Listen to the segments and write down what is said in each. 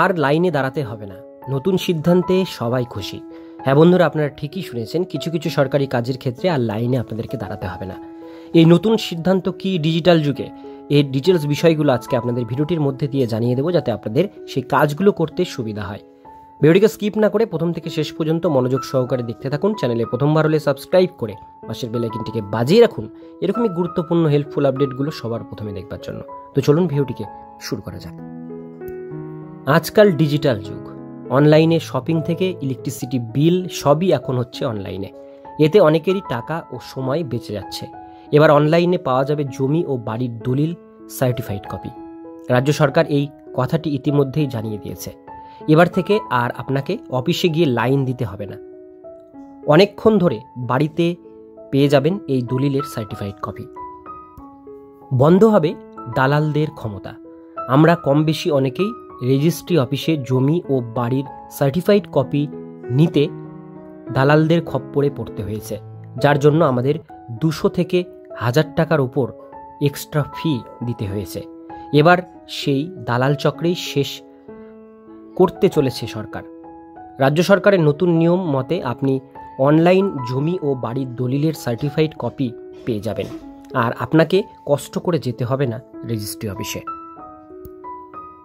আর লাইনে দাঁড়াতে হবে না, নতুন সিদ্ধান্তে সবাই খুশি। হ্যাঁ বন্ধুরা, আপনারা ঠিকই শুনেছেন, কিছু কিছু সরকারি কাজের ক্ষেত্রে আর লাইনে আপনাদেরকে দাঁড়াতে হবে না। এই নতুন সিদ্ধান্ত কি ডিজিটাল যুগে, এর ডিটেলস বিষয়গুলো আজকে আপনাদের ভিডিওটির মধ্যে দিয়ে জানিয়ে দেবো, যাতে আপনাদের সেই কাজগুলো করতে সুবিধা হয়। ভিডিওটিকে স্কিপ না করে প্রথম থেকে শেষ পর্যন্ত মনোযোগ সহকারে দেখতে থাকুন। চ্যানেলে প্রথমবার হলে সাবস্ক্রাইব করে পাশের বেল আইকনটিকে বাজিয়ে রাখুন, এরকমই গুরুত্বপূর্ণ হেল্পফুল আপডেটগুলো সবার প্রথমে দেখবার জন্য। তো চলুন ভিডিওটিকে শুরু করা যাক। আজকাল ডিজিটাল যুগ, অনলাইনে শপিং থেকে ইলেকট্রিসিটি বিল সবই এখন হচ্ছে অনলাইনে। এতে অনেকেরই টাকা ও সময় বেঁচে যাচ্ছে। এবার অনলাইনে পাওয়া যাবে জমি ও বাড়ির দলিল সার্টিফাইড কপি। রাজ্য সরকার এই কথাটি ইতিমধ্যেই জানিয়ে দিয়েছে। এবার থেকে আর আপনাকে অফিসে গিয়ে লাইন দিতে হবে না, অনেকক্ষণ ধরে বাড়িতে পেয়ে যাবেন এই দলিলের সার্টিফাইড কপি। বন্ধ হবে দালালদের ক্ষমতা। আমরা কম বেশি অনেকেই রেজিস্ট্রি অফিসে জমি ও বাড়ির সার্টিফাইড কপি নিতে দালালদের খপ্পরে পড়তে হয়েছে, যার জন্য আমাদের 200 থেকে 1000 টাকার উপর এক্সট্রা ফি দিতে হয়েছে। এবার সেই দালাল চক্রেই শেষ করতে চলেছে সরকার। রাজ্য সরকারের নতুন নিয়ম মতে আপনি অনলাইন জমি ও বাড়ির দলিলের সার্টিফাইড কপি পেয়ে যাবেন, আর আপনাকে কষ্ট করে যেতে হবে না রেজিস্ট্রি অফিসে।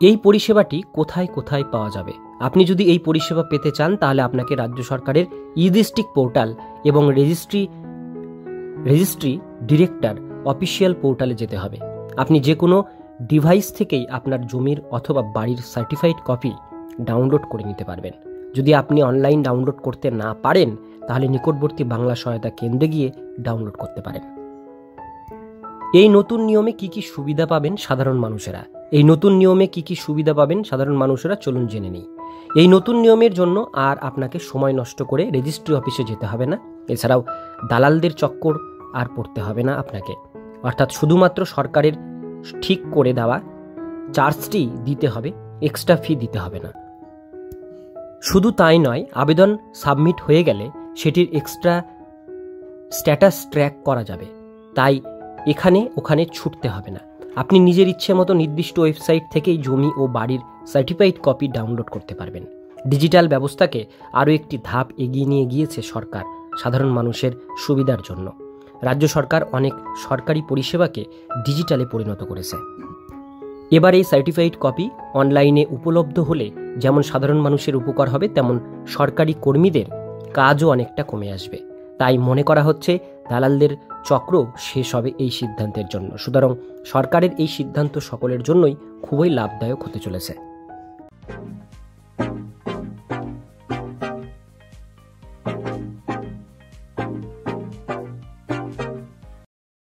এই পরিষেবাটি কোথায় কোথায় পাওয়া যাবে? আপনি যদি এই পরিষেবা পেতে চান, তাহলে আপনাকে রাজ্য সরকারের ই-ডিস্ট্রিক্ট পোর্টাল এবং রেজিস্ট্রি ডিরেক্টর অফিসিয়াল পোর্টালে যেতে হবে। আপনি যে কোনো ডিভাইস থেকেই আপনার জমির অথবা বাড়ির সার্টিফাইড কপি ডাউনলোড করে নিতে পারবেন। যদি আপনি অনলাইন ডাউনলোড করতে না পারেন, তাহলে নিকটবর্তী বাংলা সহায়তা কেন্দ্রে গিয়ে ডাউনলোড করতে পারেন। এই নতুন নিয়মে কি কি সুবিধা পাবেন সাধারণ মানুষেরা? চলুন জেনে নিই। এই নতুন নিয়মের জন্য আর আপনাকে সময় নষ্ট করে রেজিস্ট্রি অফিসে যেতে হবে না। এছাড়াও দালালদের চক্কর আর পড়তে হবে না আপনাকে। অর্থাৎ শুধুমাত্র সরকারের ঠিক করে দেওয়া চার্জটি দিতে হবে, এক্সট্রা ফি দিতে হবে না। শুধু তাই নয়, আবেদন সাবমিট হয়ে গেলে সেটির এক্সট্রা স্ট্যাটাস ট্র্যাক করা যাবে। তাই এখানে ওখানে ছুটতে হবে না। আপনি নিজের ইচ্ছে মতো নির্দিষ্ট ওয়েবসাইট থেকেই জমি ও বাড়ির সার্টিফাইড কপি ডাউনলোড করতে পারবেন। ডিজিটাল ব্যবস্থাকে আরও একটি ধাপ এগিয়ে নিয়ে গিয়েছে সরকার সাধারণ মানুষের সুবিধার জন্য। রাজ্য সরকার অনেক সরকারি পরিষেবাকে ডিজিটালে পরিণত করেছে। এবার এই সার্টিফাইড কপি অনলাইনে উপলব্ধ হলে যেমন সাধারণ মানুষের উপকার হবে, তেমন সরকারি কর্মীদের কাজও অনেকটা কমে আসবে। তাই মনে করা হচ্ছে দালালদের চক্র শেষ হবে এই সিদ্ধান্তের জন্য। সুতরাং সরকারের এই সিদ্ধান্ত সকলের জন্যই খুবই লাভদায়ক হতে চলেছে।